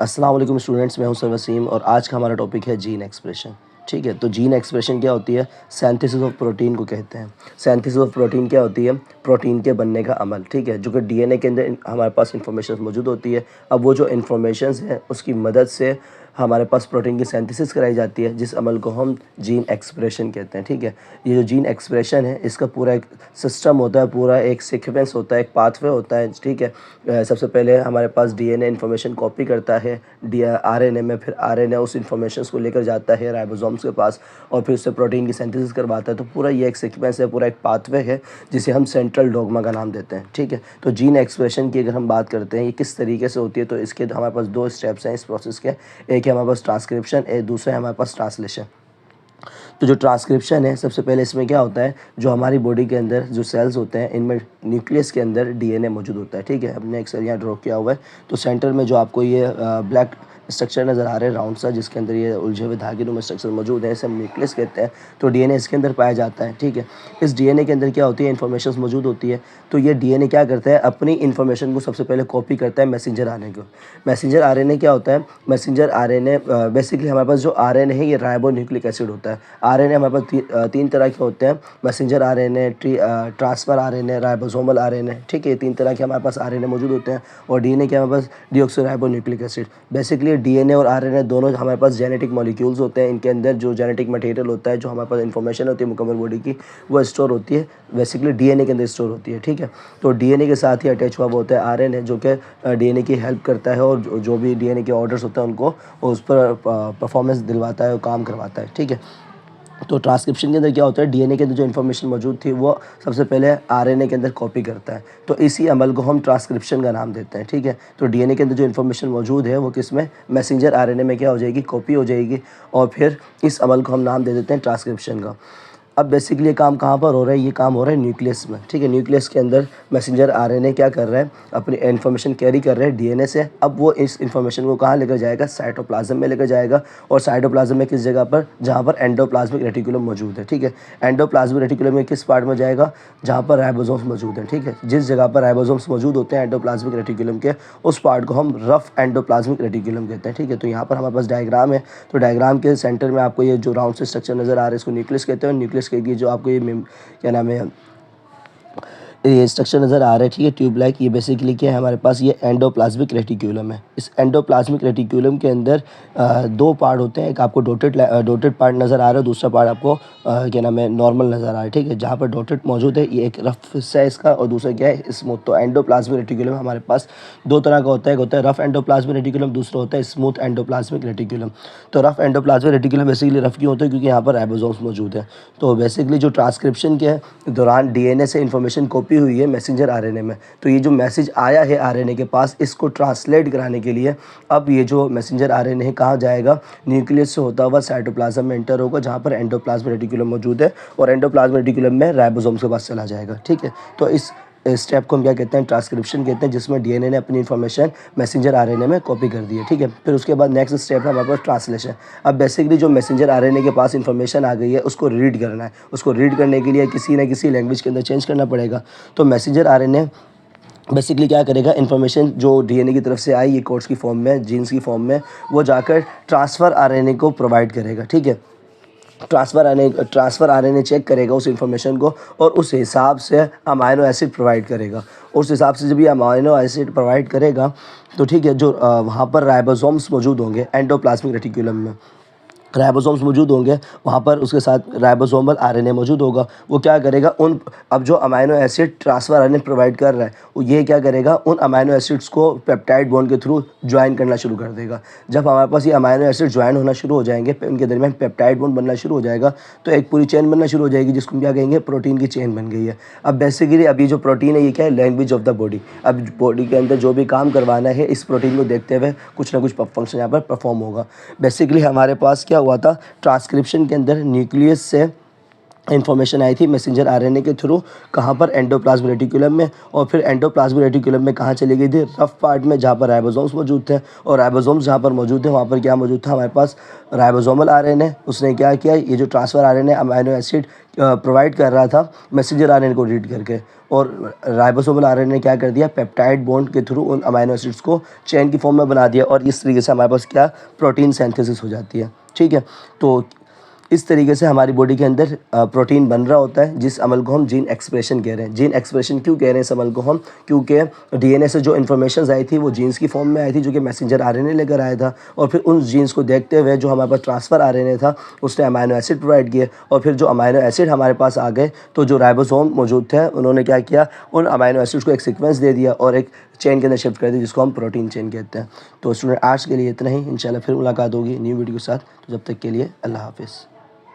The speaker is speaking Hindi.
अस्सलाम वालेकुम स्टूडेंट्स, मैं हूं सर वसीम और आज का हमारा टॉपिक है जीन एक्सप्रेशन। ठीक है, तो जीन एक्सप्रेशन क्या होती है? सिंथेसिस ऑफ प्रोटीन को कहते हैं। सिंथेसिस ऑफ प्रोटीन क्या होती है? प्रोटीन के बनने का अमल। ठीक है, जो कि डीएनए के अंदर हमारे पास इंफॉर्मेशन मौजूद होती है। अब वो जो इंफॉर्मेशन है उसकी मदद से हमारे पास प्रोटीन की सिंथेसिस कराई जाती है, जिस अमल को हम जीन एक्सप्रेशन कहते हैं। ठीक है, ये जो जीन एक्सप्रेशन है इसका पूरा एक सिस्टम होता है, पूरा एक सीक्वेंस होता है, एक पाथवे होता है। ठीक है, सबसे पहले हमारे पास डीएनए इन्फॉर्मेशन कॉपी करता है आरएनए में, फिर आरएनए उस इन्फॉर्मेशन को लेकर जाता है राइबोसोम्स के पास और फिर उससे प्रोटीन की सिंथेसिस करवाता है। तो पूरा ये एक सीक्वेंस है, पूरा एक पाथवे है जिसे हम सेंट्रल डोग्मा का नाम देते हैं। ठीक है, तो जीन एक्सप्रेशन की अगर हम बात करते हैं ये किस तरीके से होती है, तो इसके हमारे पास दो स्टेप्स हैं इस प्रोसेस के। एक है हमारे पास ट्रांसक्रिप्शन, एक दूसरा है हमारे पास ट्रांसलेशन। तो जो ट्रांसक्रिप्शन है, सबसे पहले इसमें क्या होता है, जो हमारी बॉडी के अंदर जो सेल्स होते हैं इनमें न्यूक्लियस के अंदर डीएनए मौजूद होता है। ठीक है, हमने एक सेल यहाँ ड्रॉ किया हुआ है, तो सेंटर में जो आपको ये ब्लैक स्ट्रक्चर नज़र आ रहा है राउंड सा, जिसके अंदर ये उलझे हुए धागे नुमा स्ट्रक्चर मौजूद है, इसे हम न्यूक्लियस कहते हैं। तो डीएनए इसके अंदर पाया जाता है। ठीक है, इस डीएनए के अंदर क्या होती है, इन्फॉर्मेशन मौजूद होती है। तो ये डीएनए क्या करता है, अपनी इन्फॉर्मेशन को सबसे पहले कॉपी करता है मैसेंजर आरएनए को। मैसेंजर आरएनए क्या होता है? मैसेंजर आरएनए बेसिकली हमारे पास जो आरएनए है ये राइबो न्यूक्लिक एसिड होता है। आरएनए हमारे पास तीन तरह के होते हैं, messenger RNA, transfer RNA, ribosomal RNA. ठीक है, ये तीन तरह के हमारे पास आरएनए मौजूद होते हैं। और डीएनए क्या हमारे पास deoxyribo nucleic acid. Basically DNA और आरएनए दोनों हमारे पास जेनेटिक मॉलिक्यूल्स होते हैं। इनके अंदर जो जेनेटिक मटेरियल होता है, जो हमारे पास इन्फॉर्मेशन होती है मुकम्मल बॉडी की, वो स्टोर होती है बेसिकली डीएनए के अंदर स्टोर होती है। ठीक है, तो डीएनए के साथ ही अटैच हुआ वो होता है आरएनए, जो कि डीएनए की हेल्प करता है और जो भी डीएनए के ऑर्डर्स होते हैं उनको उस पर परफॉर्मेंस दिलवाता है और काम करवाता है। ठीक है, तो ट्रांसक्रिप्शन के अंदर क्या होता है, डीएनए के अंदर जो इन्फॉर्मेशन मौजूद थी वो सबसे पहले आरएनए के अंदर कॉपी करता है। तो इसी अमल को हम ट्रांसक्रिप्शन का नाम देते हैं। ठीक है, तो डीएनए के अंदर जो इन्फॉर्मेशन मौजूद है वो किस में, मैसेंजर आरएनए में क्या हो जाएगी, कॉपी हो जाएगी। और फिर इस अमल को हम नाम दे देते हैं ट्रांसक्रिप्शन का। अब बेसिकली ये काम कहाँ पर हो रहा है, ये काम हो रहा है न्यूक्लियस में। ठीक है, न्यूक्लियस के अंदर मैसेंजर आरएनए क्या कर रहा है, अपनी इन्फॉर्मेशन कैरी कर रहा है डीएनए से। अब वो इस इन्फॉर्मेशन को कहाँ लेकर जाएगा, साइटोप्लाज्म में लेकर जाएगा। और साइटोप्लाज्म में किस जगह पर, जहाँ पर एंडोप्लाज्मिक रेटिकुलम मौजूद है। ठीक है, एंडोप्लाज्मिक रेटिकुलम में किस पार्ट में जाएगा, जहाँ पर राइबोसोम्स मौजूद हैं। ठीक है, जिस जगह पर राइबोसोम्स मौजूद होते हैं एंडोप्लाज्मिक रेटिकुलम के, उस पार्ट को हम रफ एंडोप्लाज्मिक रेटिकुलम कहते हैं। ठीक है, तो यहाँ पर हमारे पास डायग्राम है, तो डायग्राम के सेंटर में आपको ये जो राउंड से स्ट्रक्चर नज़र आ रहा है इसको न्यूक्लियस कहते हैं। न्यूक्लियस के जो आपको ये क्या नाम है, ये स्ट्रक्चर नज़र आ रहा है। ठीक है, ट्यूब लाइक, ये बेसिकली क्या है हमारे पास, ये एंडोप्लाज्मिक रेटिकुलम है। इस एंडोप्लाज्मिक रेटिकुलम के अंदर दो पार्ट होते हैं, एक आपको डॉटेड पार्ट नज़र आ रहा है, दूसरा पार्ट आपको क्या नाम है, नॉर्मल नज़र आ रहा है। ठीक है, जहाँ पर डॉटेड मौजूद है ये एक रफ हिस्सा है इसका, और दूसरा क्या है, स्मूथ। तो एंडोप्लाज्मिक रेटिकुलम हमारे पास दो तरह का होता है, एक होता है रफ एंडोप्लाज्मिक रेटिकुलम, दूसरा होता है स्मूथ एंडोप्लाज्मिक रेटिकुलम। तो rough endoplasmic reticulum basically rough क्यों होता है, क्योंकि यहाँ पर राइबोसोम्स मौजूद है। तो बेसिकली जो ट्रांसक्रिप्शन के दौरान डीएनए से इन्फॉर्मेशन कॉपी हुई है मैसेंजर आरएनए में, तो ये जो मैसेज आया है आरएनए के पास, इसको ट्रांसलेट कराने के लिए अब ये जो मैसेंजर आरएनए है कहाँ जाएगा, न्यूक्लियस से होता हुआ साइटोप्लाज्म में एंटर होगा, जहाँ पर एंडोप्लाज्मिक रेटिकुलम मौजूद है, और एंडोप्लाज्मिक रेटिकुलम में राइबोसोम्स के पास चला जाएगा। ठीक है, तो इस स्टेप को हम क्या कहते हैं, ट्रांसक्रिप्शन कहते हैं, जिसमें डीएनए ने अपनी इन्फॉर्मेशन मैसेंजर आरएनए में कॉपी कर दी है। ठीक है, फिर उसके बाद नेक्स्ट स्टेप है हमारे पास ट्रांसलेशन। अब बेसिकली जो मैसेंजर आरएनए के पास इन्फॉर्मेशन आ गई है उसको रीड करना है। उसको रीड करने के लिए किसी न किसी लैंग्वेज के अंदर चेंज करना पड़ेगा। तो मैसेंजर आरएनए बेसिकली क्या करेगा, इन्फॉर्मेशन जो डीएनए की तरफ से आई ये कोड्स की फॉर्म में, जीन्स की फॉर्म में, वो जाकर ट्रांसफ़र आरएनए को प्रोवाइड करेगा। ठीक है, ट्रांसफ़र आरएनए चेक करेगा उस इन्फॉर्मेशन को और उस हिसाब से अमाइनो एसिड प्रोवाइड करेगा। उस हिसाब से जब ये अमाइनो एसिड प्रोवाइड करेगा तो ठीक है, जो वहाँ पर राइबोसोम्स मौजूद होंगे एंडोप्लाज्मिक रेटिकुलम में, राइबोसोम्स मौजूद होंगे वहाँ पर, उसके साथ राइबोसोमल आरएनए मौजूद होगा। वो क्या करेगा, उन अब जो amino acid transfer RNA provide कर रहा है वो ये क्या करेगा, उन अमाइनो एसिड्स को पेप्टाइड बॉन्ड के थ्रू ज्वाइन करना शुरू कर देगा। जब हमारे पास ये अमाइनो एसिड ज्वाइन होना शुरू हो जाएंगे, उनके दरमियान पेप्टाइड बॉन्ड बनना शुरू हो जाएगा, तो एक पूरी चेन बनना शुरू हो जाएगी, जिसको हम क्या कहेंगे, प्रोटीन की चेन बन गई है। अब बेसिकली अब ये जो प्रोटीन है ये क्या है, लैंग्वेज ऑफ द बॉडी। अब बॉडी के अंदर जो भी काम करवाना है इस प्रोटीन को देखते हुए कुछ ना कुछ फंक्शन यहाँ पर परफॉर्म होगा। बेसिकली हमारे पास क्या हुआ था, ट्रांसक्रिप्शन के अंदर न्यूक्लियस से इन्फॉर्मेशन आई थी मैसेंजर आरएनए के थ्रू, कहाँ पर, एंडोप्लाज्मिक रेटिकुलम में, और फिर एंडोप्लाज्मिक रेटिकुलम में कहाँ चली गई थी, रफ पार्ट में, जहाँ पर राइबोसोम्स मौजूद थे। और राइबोसोम्स जहाँ पर मौजूद थे वहाँ पर क्या मौजूद था हमारे पास, राइबोसोमल आरएनए। उसने क्या किया, ये जो transfer RNA amino acid provide कर रहा था मैसेंजर आरएनए को रीड करके, और राइबोसोमल आरएनए ने क्या कर दिया, पेप्टाइड बॉन्ड के थ्रू उन अमीनो एसिड्स को चेन की फॉर्म में बना दिया, और इस तरीके से हमारे पास क्या, प्रोटीन सिंथेसिस हो जाती है। ठीक है, तो इस तरीके से हमारी बॉडी के अंदर प्रोटीन बन रहा होता है, जिस अमल को हम जीन एक्सप्रेशन कह रहे हैं। जीन एक्सप्रेशन क्यों कह रहे हैं इस अमल को हम, क्योंकि डीएनए से जो इन्फॉर्मेशन आई थी वो जीन्स की फॉर्म में आई थी, जो कि मैसेंजर आरएनए लेकर आया था, और फिर उन जीन्स को देखते हुए जो हमारे पास ट्रांसफ़र आरएनए था उसने अमीनो एसिड प्रोवाइड किए, और फिर जो अमीनो एसिड हमारे पास आ गए तो जो राइबोसोम मौजूद थे उन्होंने क्या किया, उन अमीनो एसिड्स को एक सीक्वेंस दे दिया और एक चेन के अंदर शिफ्ट कर दी, जिसको हम प्रोटीन चेन कहते हैं। तो स्टूडेंट आज के लिए इतना ही, इंशाल्लाह फिर मुलाकात होगी न्यू वीडियो के साथ। तो जब तक के लिए अल्लाह हाफिज़।